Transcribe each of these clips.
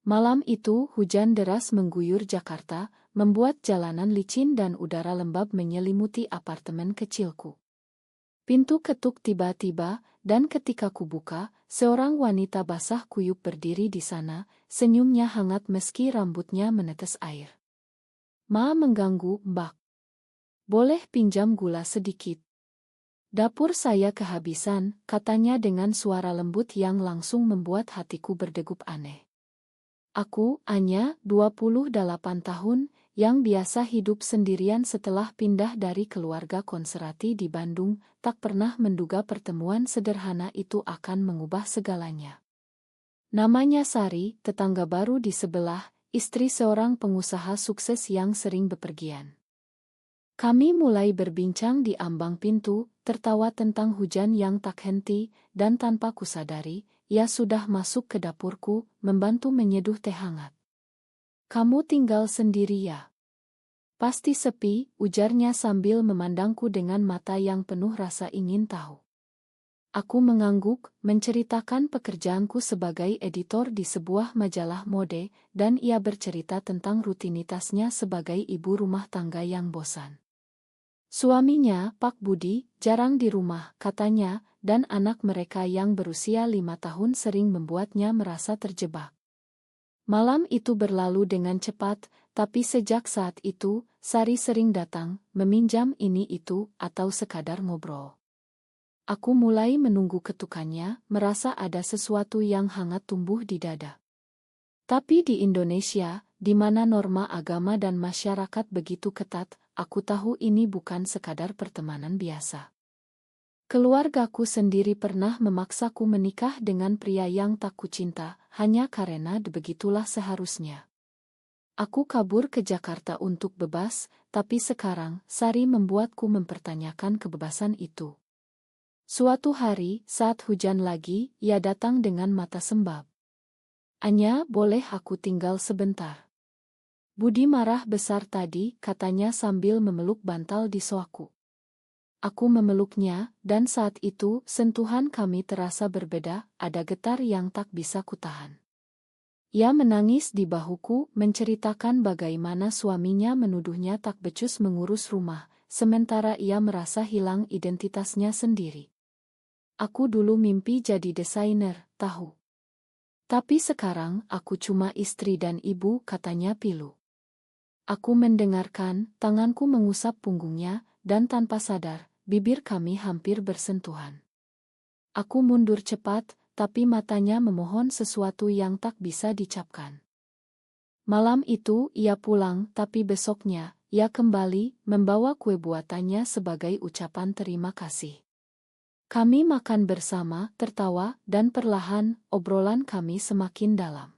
Malam itu hujan deras mengguyur Jakarta, membuat jalanan licin dan udara lembab menyelimuti apartemen kecilku. Pintu ketuk tiba-tiba, dan ketika kubuka, seorang wanita basah kuyup berdiri di sana, senyumnya hangat meski rambutnya menetes air. "Ma, mengganggu, Mbak? Boleh pinjam gula sedikit? Dapur saya kehabisan," katanya dengan suara lembut yang langsung membuat hatiku berdegup aneh. Aku, Anya, 28 tahun, yang biasa hidup sendirian setelah pindah dari keluarga konserati di Bandung, tak pernah menduga pertemuan sederhana itu akan mengubah segalanya. Namanya Sari, tetangga baru di sebelah, istri seorang pengusaha sukses yang sering bepergian. Kami mulai berbincang di ambang pintu, tertawa tentang hujan yang tak henti, dan tanpa kusadari, ia sudah masuk ke dapurku, membantu menyeduh teh hangat. "Kamu tinggal sendiri ya? Pasti sepi," ujarnya sambil memandangku dengan mata yang penuh rasa ingin tahu. Aku mengangguk, menceritakan pekerjaanku sebagai editor di sebuah majalah mode, dan ia bercerita tentang rutinitasnya sebagai ibu rumah tangga yang bosan. Suaminya, Pak Budi, jarang di rumah, katanya, dan anak mereka yang berusia 5 tahun sering membuatnya merasa terjebak. Malam itu berlalu dengan cepat, tapi sejak saat itu, Sari sering datang, meminjam ini itu, atau sekadar ngobrol. Aku mulai menunggu ketukannya, merasa ada sesuatu yang hangat tumbuh di dada. Tapi di Indonesia, di mana norma agama dan masyarakat begitu ketat, aku tahu ini bukan sekadar pertemanan biasa. Keluargaku sendiri pernah memaksaku menikah dengan pria yang tak kucinta, hanya karena begitulah seharusnya. Aku kabur ke Jakarta untuk bebas, tapi sekarang Sari membuatku mempertanyakan kebebasan itu. Suatu hari, saat hujan lagi, ia datang dengan mata sembab. "Anya, boleh aku tinggal sebentar?" "Budi marah besar tadi," katanya sambil memeluk bantal di soaku. Aku memeluknya, dan saat itu sentuhan kami terasa berbeda, ada getar yang tak bisa kutahan. Ia menangis di bahuku, menceritakan bagaimana suaminya menuduhnya tak becus mengurus rumah, sementara ia merasa hilang identitasnya sendiri. "Aku dulu mimpi jadi desainer, tahu. Tapi sekarang aku cuma istri dan ibu," katanya pilu. Aku mendengarkan, tanganku mengusap punggungnya, dan tanpa sadar, bibir kami hampir bersentuhan. Aku mundur cepat, tapi matanya memohon sesuatu yang tak bisa dicapkan. Malam itu ia pulang, tapi besoknya, ia kembali, membawa kue buatannya sebagai ucapan terima kasih. Kami makan bersama, tertawa, dan perlahan, obrolan kami semakin dalam.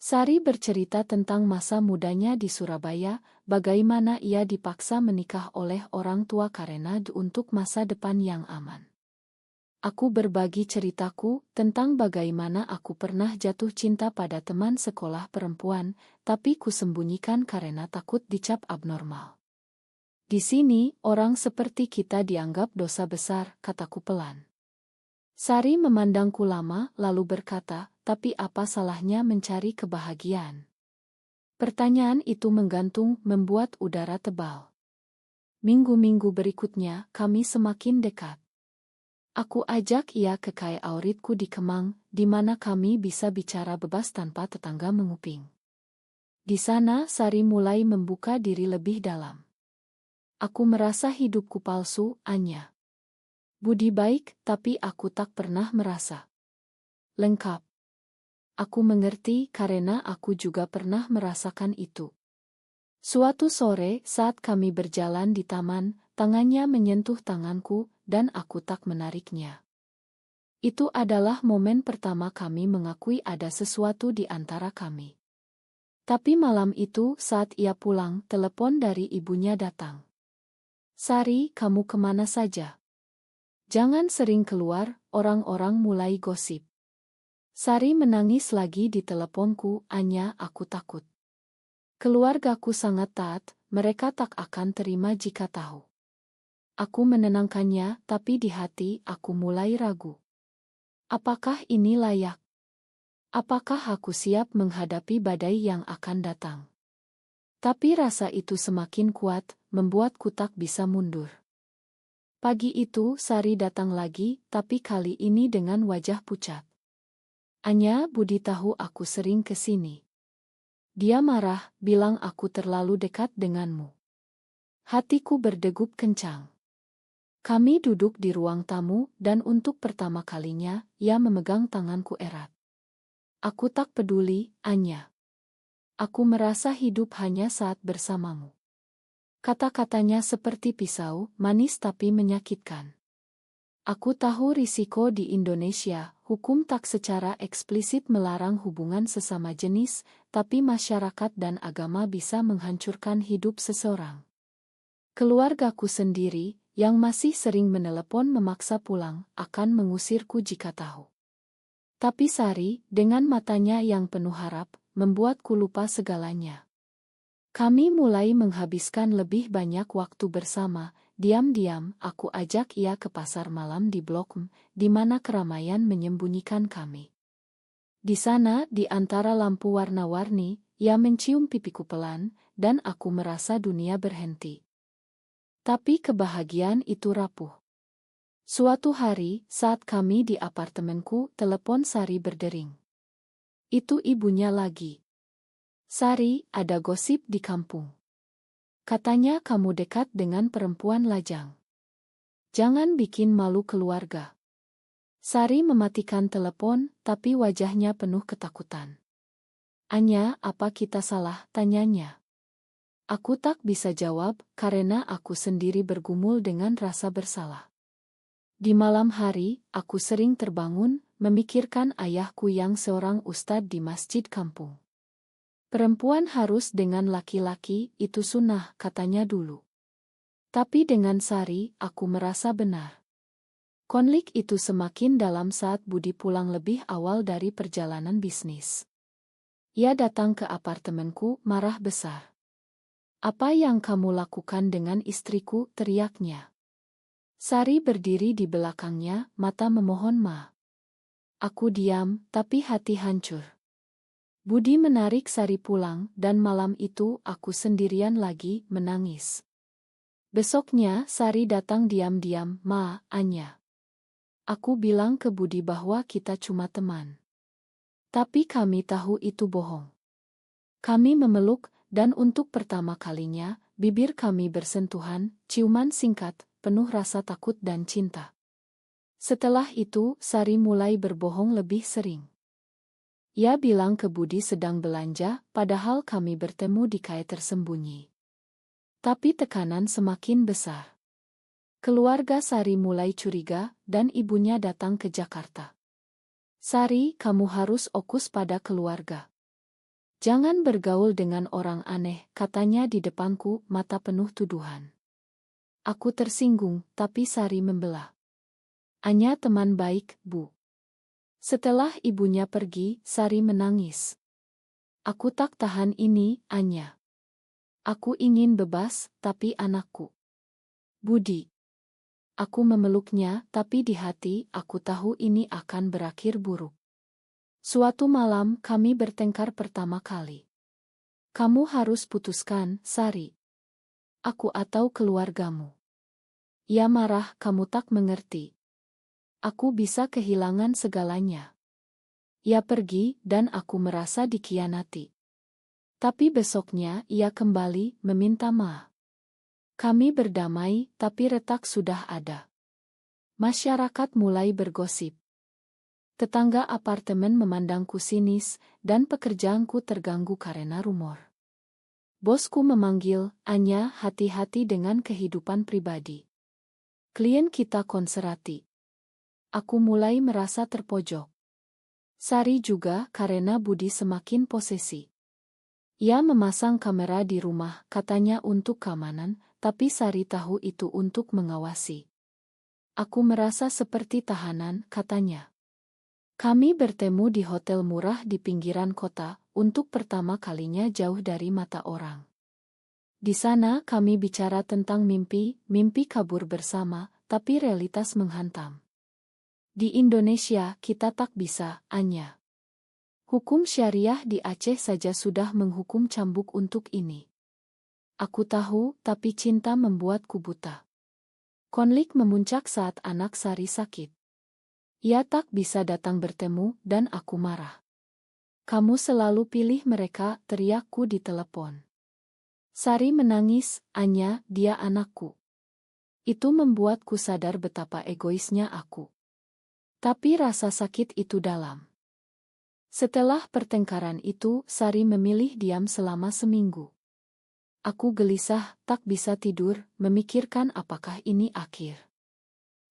Sari bercerita tentang masa mudanya di Surabaya, bagaimana ia dipaksa menikah oleh orang tua karena untuk masa depan yang aman. Aku berbagi ceritaku tentang bagaimana aku pernah jatuh cinta pada teman sekolah perempuan, tapi kusembunyikan karena takut dicap abnormal. "Di sini, orang seperti kita dianggap dosa besar," kataku pelan. Sari memandangku lama, lalu berkata, "Tapi apa salahnya mencari kebahagiaan?" Pertanyaan itu menggantung, membuat udara tebal. Minggu-minggu berikutnya, kami semakin dekat. Aku ajak ia ke Kai Auritku di Kemang, di mana kami bisa bicara bebas tanpa tetangga menguping. Di sana, Sari mulai membuka diri lebih dalam. "Aku merasa hidupku palsu, Anya. Budi baik, tapi aku tak pernah merasa lengkap." Aku mengerti karena aku juga pernah merasakan itu. Suatu sore, saat kami berjalan di taman, tangannya menyentuh tanganku, dan aku tak menariknya. Itu adalah momen pertama kami mengakui ada sesuatu di antara kami. Tapi malam itu, saat ia pulang, telepon dari ibunya datang. "Sari, kamu kemana saja? Jangan sering keluar," orang-orang mulai gosip. Sari menangis lagi di teleponku, "Anya, aku takut. Keluargaku sangat taat, mereka tak akan terima jika tahu." Aku menenangkannya, tapi di hati aku mulai ragu. Apakah ini layak? Apakah aku siap menghadapi badai yang akan datang? Tapi rasa itu semakin kuat, membuatku tak bisa mundur. Pagi itu Sari datang lagi, tapi kali ini dengan wajah pucat. Anya, Budi tahu aku sering ke sini. Dia marah, bilang aku terlalu dekat denganmu. Hatiku berdegup kencang. Kami duduk di ruang tamu, dan untuk pertama kalinya, ia memegang tanganku erat. Aku tak peduli, Anya. Aku merasa hidup hanya saat bersamamu. Kata-katanya seperti pisau, manis tapi menyakitkan. Aku tahu risiko di Indonesia, hukum tak secara eksplisit melarang hubungan sesama jenis, tapi masyarakat dan agama bisa menghancurkan hidup seseorang. Keluargaku sendiri, yang masih sering menelepon memaksa pulang, akan mengusirku jika tahu. Tapi Sari, dengan matanya yang penuh harap, membuatku lupa segalanya. Kami mulai menghabiskan lebih banyak waktu bersama. Diam-diam, aku ajak ia ke pasar malam di Blok M, di mana keramaian menyembunyikan kami. Di sana, di antara lampu warna-warni, ia mencium pipiku pelan, dan aku merasa dunia berhenti. Tapi kebahagiaan itu rapuh. Suatu hari, saat kami di apartemenku, telepon Sari berdering. Itu ibunya lagi. Sari, ada gosip di kampung. Katanya kamu dekat dengan perempuan lajang. Jangan bikin malu keluarga. Sari mematikan telepon, tapi wajahnya penuh ketakutan. Anya, apa kita salah? Tanyanya. Aku tak bisa jawab, karena aku sendiri bergumul dengan rasa bersalah. Di malam hari, aku sering terbangun, memikirkan ayahku yang seorang ustadz di masjid kampung. Perempuan harus dengan laki-laki, itu sunnah, katanya dulu. Tapi dengan Sari, aku merasa benar. Konflik itu semakin dalam saat Budi pulang lebih awal dari perjalanan bisnis. Ia datang ke apartemenku, marah besar. Apa yang kamu lakukan dengan istriku? Teriaknya. Sari berdiri di belakangnya, mata memohon maaf. Aku diam, tapi hati hancur. Budi menarik Sari pulang, dan malam itu aku sendirian lagi, menangis. Besoknya Sari datang diam-diam, "Ma, Anya. Aku bilang ke Budi bahwa kita cuma teman. Tapi kami tahu itu bohong." Kami memeluk, dan untuk pertama kalinya, bibir kami bersentuhan, ciuman singkat, penuh rasa takut dan cinta. Setelah itu, Sari mulai berbohong lebih sering. Ia bilang ke Budi sedang belanja, padahal kami bertemu di kai tersembunyi. Tapi tekanan semakin besar. Keluarga Sari mulai curiga, dan ibunya datang ke Jakarta. "Sari, kamu harus fokus pada keluarga. Jangan bergaul dengan orang aneh," katanya di depanku, mata penuh tuduhan. Aku tersinggung, tapi Sari membela. "Anya teman baik, Bu." Setelah ibunya pergi, Sari menangis. "Aku tak tahan ini, Anya. Aku ingin bebas, tapi anakku." "Budi." Aku memeluknya, tapi di hati aku tahu ini akan berakhir buruk. Suatu malam kami bertengkar pertama kali. "Kamu harus putuskan, Sari. Aku atau keluargamu." Ia marah, "Kamu tak mengerti. Aku bisa kehilangan segalanya." Ia pergi, dan aku merasa dikhianati. Tapi besoknya ia kembali, meminta maaf. Kami berdamai, tapi retak sudah ada. Masyarakat mulai bergosip. Tetangga apartemen memandangku sinis, dan pekerjaanku terganggu karena rumor. Bosku memanggil, "Anya, hati-hati dengan kehidupan pribadi. Klien kita konserati." Aku mulai merasa terpojok. Sari juga, karena Budi semakin posesi. Ia memasang kamera di rumah, katanya untuk keamanan, tapi Sari tahu itu untuk mengawasi. Aku merasa seperti tahanan, katanya. Kami bertemu di hotel murah di pinggiran kota, untuk pertama kalinya jauh dari mata orang. Di sana kami bicara tentang mimpi, mimpi kabur bersama, tapi realitas menghantam. Di Indonesia kita tak bisa, Anya. Hukum syariah di Aceh saja sudah menghukum cambuk untuk ini. Aku tahu, tapi cinta membuatku buta. Konflik memuncak saat anak Sari sakit. Ia tak bisa datang bertemu dan aku marah. Kamu selalu pilih mereka, teriakku di telepon. Sari menangis, Anya, dia anakku. Itu membuatku sadar betapa egoisnya aku. Tapi rasa sakit itu dalam. Setelah pertengkaran itu, Sari memilih diam selama seminggu. Aku gelisah, tak bisa tidur, memikirkan apakah ini akhir.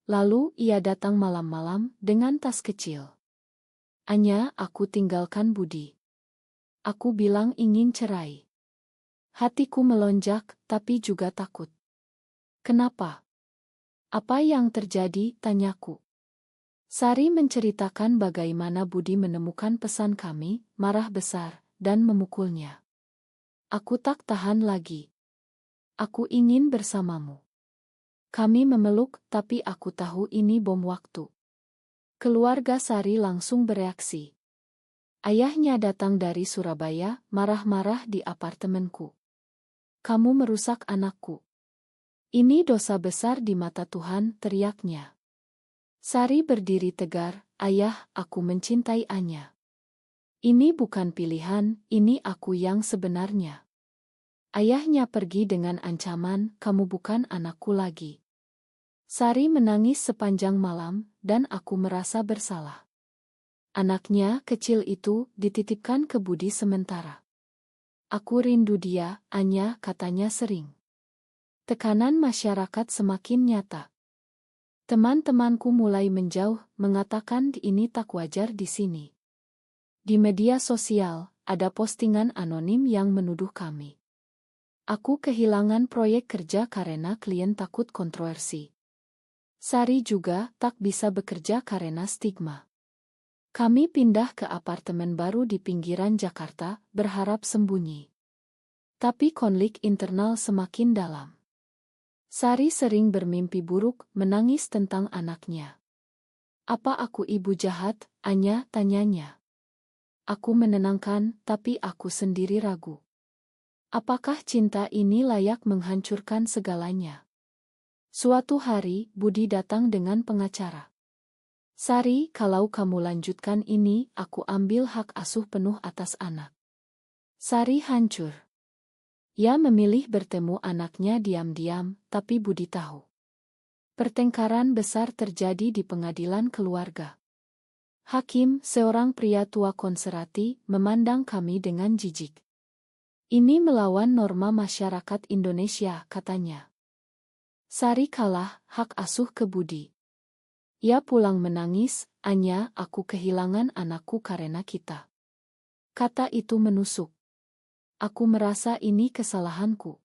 Lalu ia datang malam-malam dengan tas kecil. Anya, aku tinggalkan Budi. Aku bilang ingin cerai. Hatiku melonjak, tapi juga takut. Kenapa? Apa yang terjadi, tanyaku. Sari menceritakan bagaimana Budi menemukan pesan kami, marah besar, dan memukulnya. Aku tak tahan lagi. Aku ingin bersamamu. Kami memeluk, tapi aku tahu ini bom waktu. Keluarga Sari langsung bereaksi. Ayahnya datang dari Surabaya, marah-marah di apartemenku. Kamu merusak anakku. Ini dosa besar di mata Tuhan, teriaknya. Sari berdiri tegar, ayah, aku mencintai Anya. Ini bukan pilihan, ini aku yang sebenarnya. Ayahnya pergi dengan ancaman, kamu bukan anakku lagi. Sari menangis sepanjang malam, dan aku merasa bersalah. Anaknya, kecil itu, dititipkan ke Budi sementara. Aku rindu dia, Anya, katanya sering. Tekanan masyarakat semakin nyata. Teman-temanku mulai menjauh, mengatakan ini tak wajar di sini. Di media sosial, ada postingan anonim yang menuduh kami. Aku kehilangan proyek kerja karena klien takut kontroversi. Sari juga tak bisa bekerja karena stigma. Kami pindah ke apartemen baru di pinggiran Jakarta, berharap sembunyi. Tapi konflik internal semakin dalam. Sari sering bermimpi buruk, menangis tentang anaknya. Apa aku ibu jahat, Anya, tanyanya. Aku menenangkan, tapi aku sendiri ragu. Apakah cinta ini layak menghancurkan segalanya? Suatu hari, Budi datang dengan pengacara. Sari, kalau kamu lanjutkan ini, aku ambil hak asuh penuh atas anak. Sari hancur. Ia memilih bertemu anaknya diam-diam, tapi Budi tahu. Pertengkaran besar terjadi di pengadilan keluarga. Hakim, seorang pria tua konservatif, memandang kami dengan jijik. Ini melawan norma masyarakat Indonesia, katanya. Sari kalah, hak asuh ke Budi. Ia pulang menangis, Anya, aku kehilangan anakku karena kita. Kata itu menusuk. Aku merasa ini kesalahanku.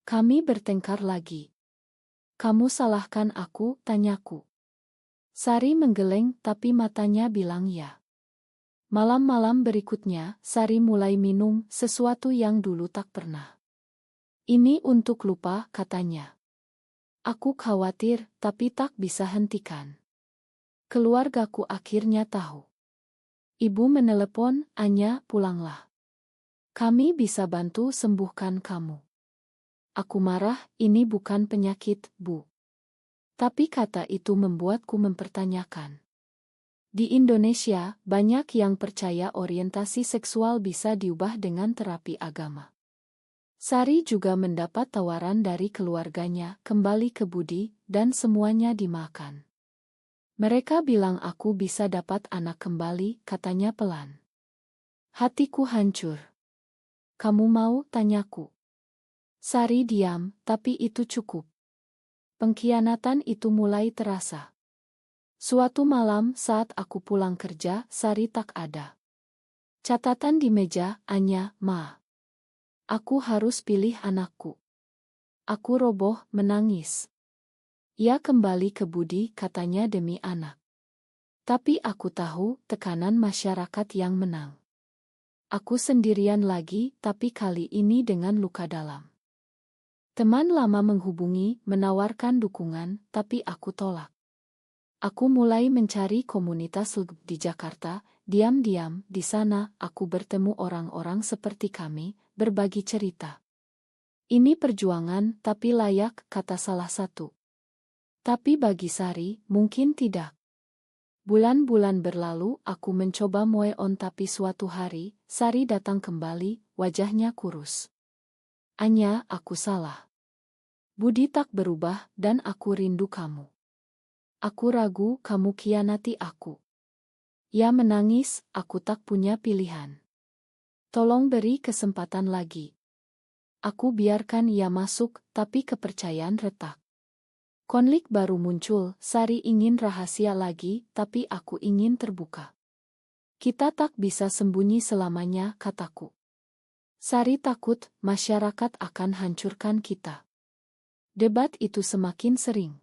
Kami bertengkar lagi. Kamu salahkan aku, tanyaku. Sari menggeleng, tapi matanya bilang ya. Malam-malam berikutnya, Sari mulai minum sesuatu yang dulu tak pernah. Ini untuk lupa, katanya. Aku khawatir, tapi tak bisa hentikan. Keluargaku akhirnya tahu. Ibu menelepon, Anya, pulanglah. Kami bisa bantu sembuhkan kamu. Aku marah, ini bukan penyakit, Bu. Tapi kata itu membuatku mempertanyakan. Di Indonesia, banyak yang percaya orientasi seksual bisa diubah dengan terapi agama. Sari juga mendapat tawaran dari keluarganya kembali ke Budi, dan semuanya dimakan. Mereka bilang aku bisa dapat anak kembali, katanya pelan. Hatiku hancur. Kamu mau, tanyaku. Sari diam, tapi itu cukup. Pengkhianatan itu mulai terasa. Suatu malam saat aku pulang kerja, Sari tak ada. Catatan di meja, Anya, Ma. Aku harus pilih anakku. Aku roboh, menangis. Ia kembali ke Budi, katanya demi anak. Tapi aku tahu tekanan masyarakat yang menang. Aku sendirian lagi, tapi kali ini dengan luka dalam. Teman lama menghubungi, menawarkan dukungan, tapi aku tolak. Aku mulai mencari komunitas LGBTQ di Jakarta, Diam-diam, di sana, aku bertemu orang-orang seperti kami, berbagi cerita. Ini perjuangan, tapi layak, kata salah satu. Tapi bagi Sari, mungkin tidak. Bulan-bulan berlalu, aku mencoba move on tapi suatu hari, Sari datang kembali, wajahnya kurus. Anya, aku salah. Budi tak berubah, dan aku rindu kamu. Aku ragu kamu khianati aku. Ia menangis, aku tak punya pilihan. Tolong beri kesempatan lagi. Aku biarkan ia masuk, tapi kepercayaan retak. Konflik baru muncul, Sari ingin rahasia lagi, tapi aku ingin terbuka. Kita tak bisa sembunyi selamanya, kataku. Sari takut, masyarakat akan hancurkan kita. Debat itu semakin sering.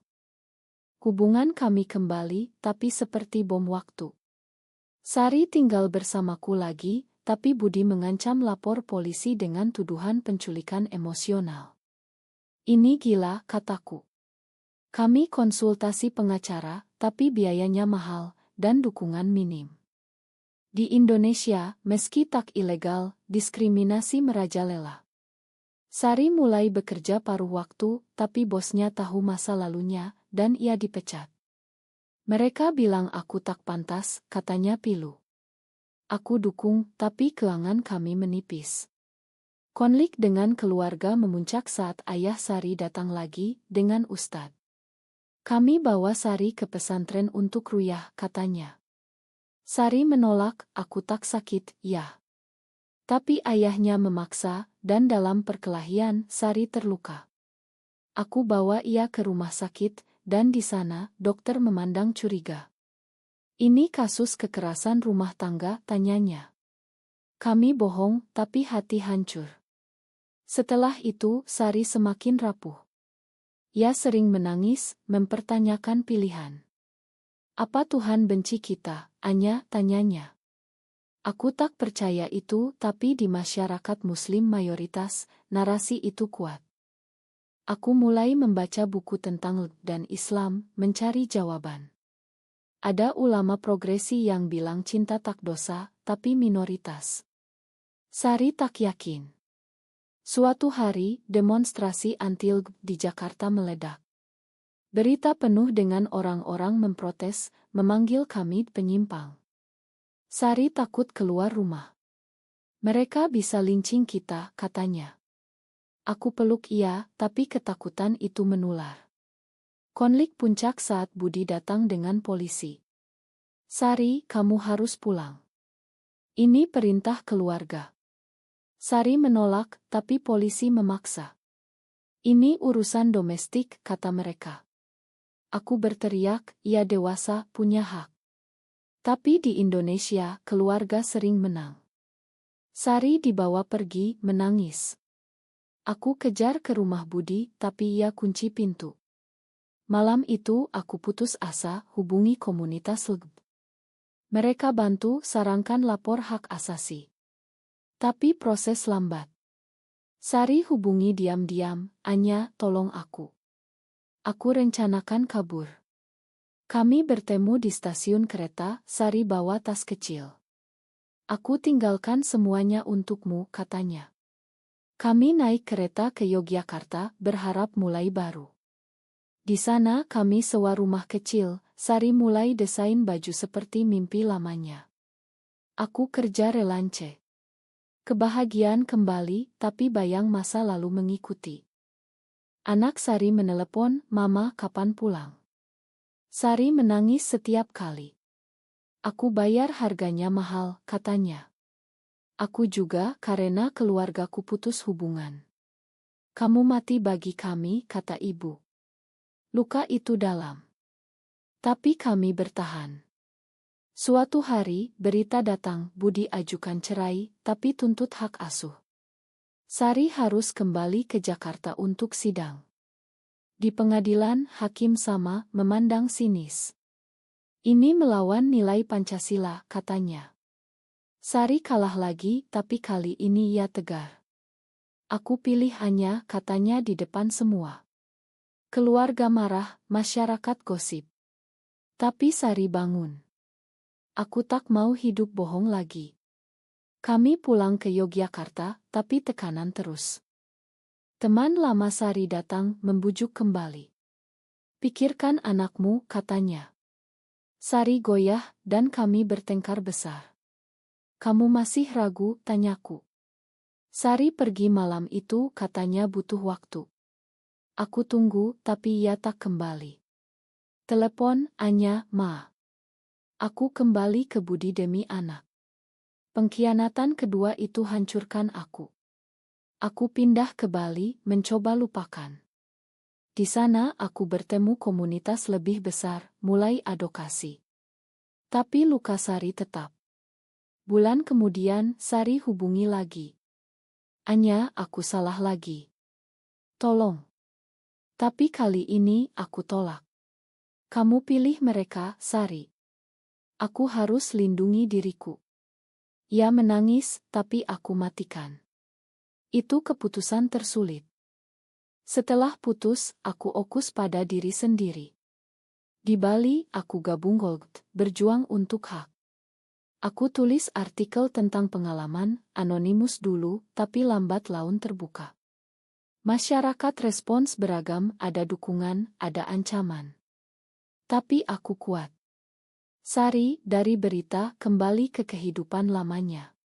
Hubungan kami kembali, tapi seperti bom waktu. Sari tinggal bersamaku lagi, tapi Budi mengancam lapor polisi dengan tuduhan penculikan emosional. Ini gila, kataku. Kami konsultasi pengacara, tapi biayanya mahal, dan dukungan minim. Di Indonesia, meski tak ilegal, diskriminasi merajalela. Sari mulai bekerja paruh waktu, tapi bosnya tahu masa lalunya, dan ia dipecat. Mereka bilang aku tak pantas, katanya pilu. Aku dukung, tapi keuangan kami menipis. Konflik dengan keluarga memuncak saat ayah Sari datang lagi, dengan ustadz. Kami bawa Sari ke pesantren untuk ruyah, katanya. Sari menolak, aku tak sakit, ya. Tapi ayahnya memaksa, dan dalam perkelahian, Sari terluka. Aku bawa ia ke rumah sakit, dan di sana, dokter memandang curiga. Ini kasus kekerasan rumah tangga, tanyanya. Kami bohong, tapi hati hancur. Setelah itu, Sari semakin rapuh. Ia sering menangis, mempertanyakan pilihan. Apa Tuhan benci kita, Anya, tanyanya. Aku tak percaya itu, tapi di masyarakat Muslim mayoritas, narasi itu kuat. Aku mulai membaca buku tentang dan Islam, mencari jawaban. Ada ulama progresi yang bilang cinta tak dosa, tapi minoritas. Sari tak yakin. Suatu hari, demonstrasi anti-LGBT di Jakarta meledak. Berita penuh dengan orang-orang memprotes, memanggil kami penyimpang. Sari takut keluar rumah. Mereka bisa lincing kita, katanya. Aku peluk ia, tapi ketakutan itu menular. Konflik puncak saat Budi datang dengan polisi. Sari, kamu harus pulang. Ini perintah keluarga. Sari menolak, tapi polisi memaksa. Ini urusan domestik, kata mereka. Aku berteriak, ia dewasa, punya hak. Tapi di Indonesia, keluarga sering menang. Sari dibawa pergi, menangis. Aku kejar ke rumah Budi, tapi ia kunci pintu. Malam itu, aku putus asa, hubungi komunitas LGBT. Mereka bantu, sarankan lapor hak asasi. Tapi proses lambat. Sari hubungi diam-diam, Anya, tolong aku. Aku rencanakan kabur. Kami bertemu di stasiun kereta, Sari bawa tas kecil. Aku tinggalkan semuanya untukmu, katanya. Kami naik kereta ke Yogyakarta, berharap mulai baru. Di sana kami sewa rumah kecil, Sari mulai desain baju seperti mimpi lamanya. Aku kerja relance. Kebahagiaan kembali, tapi bayang masa lalu mengikuti. Anak Sari menelepon, Mama kapan pulang? Sari menangis setiap kali. Aku bayar harganya mahal, katanya. Aku juga, karena keluargaku putus hubungan. Kamu mati bagi kami, kata ibu. Luka itu dalam. Tapi kami bertahan. Suatu hari, berita datang, Budi ajukan cerai, tapi tuntut hak asuh. Sari harus kembali ke Jakarta untuk sidang. Di pengadilan, hakim sama, memandang sinis. Ini melawan nilai Pancasila, katanya. Sari kalah lagi, tapi kali ini ia tegar. Aku pilih Anya, katanya di depan semua. Keluarga marah, masyarakat gosip. Tapi Sari bangun. Aku tak mau hidup bohong lagi. Kami pulang ke Yogyakarta, tapi tekanan terus. Teman lama Sari datang membujuk kembali. Pikirkan anakmu, katanya. Sari goyah, dan kami bertengkar besar. Kamu masih ragu, tanyaku. Sari pergi malam itu, katanya butuh waktu. Aku tunggu, tapi ia tak kembali. Telepon, Anya, Ma. Aku kembali ke Budi demi anak. Pengkhianatan kedua itu hancurkan aku. Aku pindah ke Bali, mencoba lupakan. Di sana aku bertemu komunitas lebih besar, mulai advokasi. Tapi luka Sari tetap. Bulan kemudian, Sari hubungi lagi. Anya, aku salah lagi. Tolong. Tapi kali ini aku tolak. Kamu pilih mereka, Sari. Aku harus lindungi diriku. Ia menangis, tapi aku matikan. Itu keputusan tersulit. Setelah putus, aku fokus pada diri sendiri. Di Bali, aku gabung Gold, berjuang untuk hak. Aku tulis artikel tentang pengalaman, anonimus dulu, tapi lambat laun terbuka. Masyarakat respons beragam, ada dukungan, ada ancaman. Tapi aku kuat. Sari, dari berita, kembali ke kehidupan lamanya.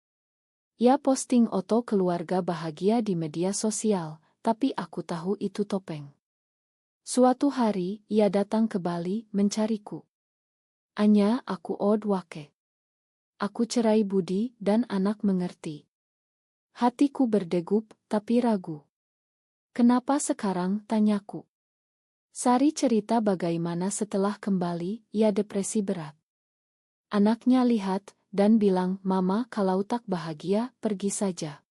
Ia posting foto keluarga bahagia di media sosial, tapi aku tahu itu topeng. Suatu hari, ia datang ke Bali, mencariku. Anya, aku od wake. Aku cerai Budi, dan anak mengerti. Hatiku berdegup, tapi ragu. Kenapa sekarang, tanyaku. Sari cerita bagaimana setelah kembali, ia depresi berat. Anaknya lihat, dan bilang, Mama kalau tak bahagia, pergi saja.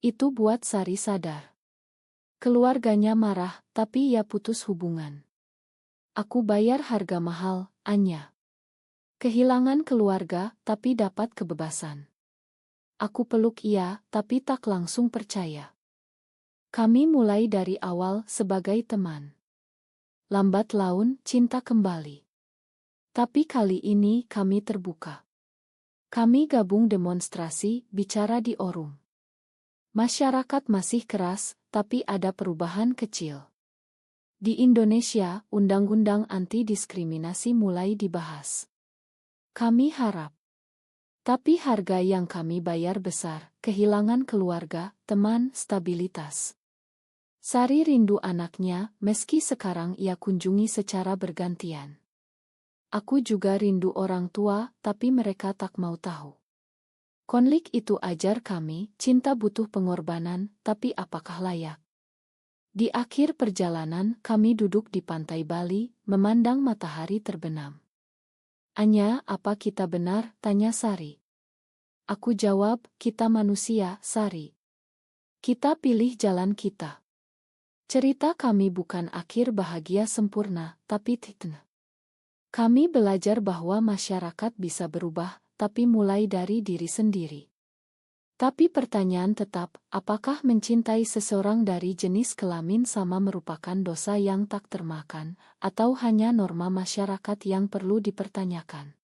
Itu buat Sari sadar. Keluarganya marah, tapi ia putus hubungan. Aku bayar harga mahal, Anya. Kehilangan keluarga, tapi dapat kebebasan. Aku peluk ia, tapi tak langsung percaya. Kami mulai dari awal sebagai teman. Lambat laun, cinta kembali. Tapi kali ini kami terbuka. Kami gabung demonstrasi, bicara di Orung. Masyarakat masih keras, tapi ada perubahan kecil. Di Indonesia, undang-undang anti-diskriminasi mulai dibahas. Kami harap. Tapi harga yang kami bayar besar, kehilangan keluarga, teman, stabilitas. Sari rindu anaknya, meski sekarang ia kunjungi secara bergantian. Aku juga rindu orang tua, tapi mereka tak mau tahu. Konflik itu ajar kami, cinta butuh pengorbanan, tapi apakah layak? Di akhir perjalanan, kami duduk di pantai Bali, memandang matahari terbenam. Anya, apa kita benar? Tanya Sari. Aku jawab, kita manusia, Sari. Kita pilih jalan kita. Cerita kami bukan akhir bahagia sempurna, tapi titna. Kami belajar bahwa masyarakat bisa berubah, tapi mulai dari diri sendiri. Tapi pertanyaan tetap, apakah mencintai seseorang dari jenis kelamin sama merupakan dosa yang tak termaafkan, atau hanya norma masyarakat yang perlu dipertanyakan?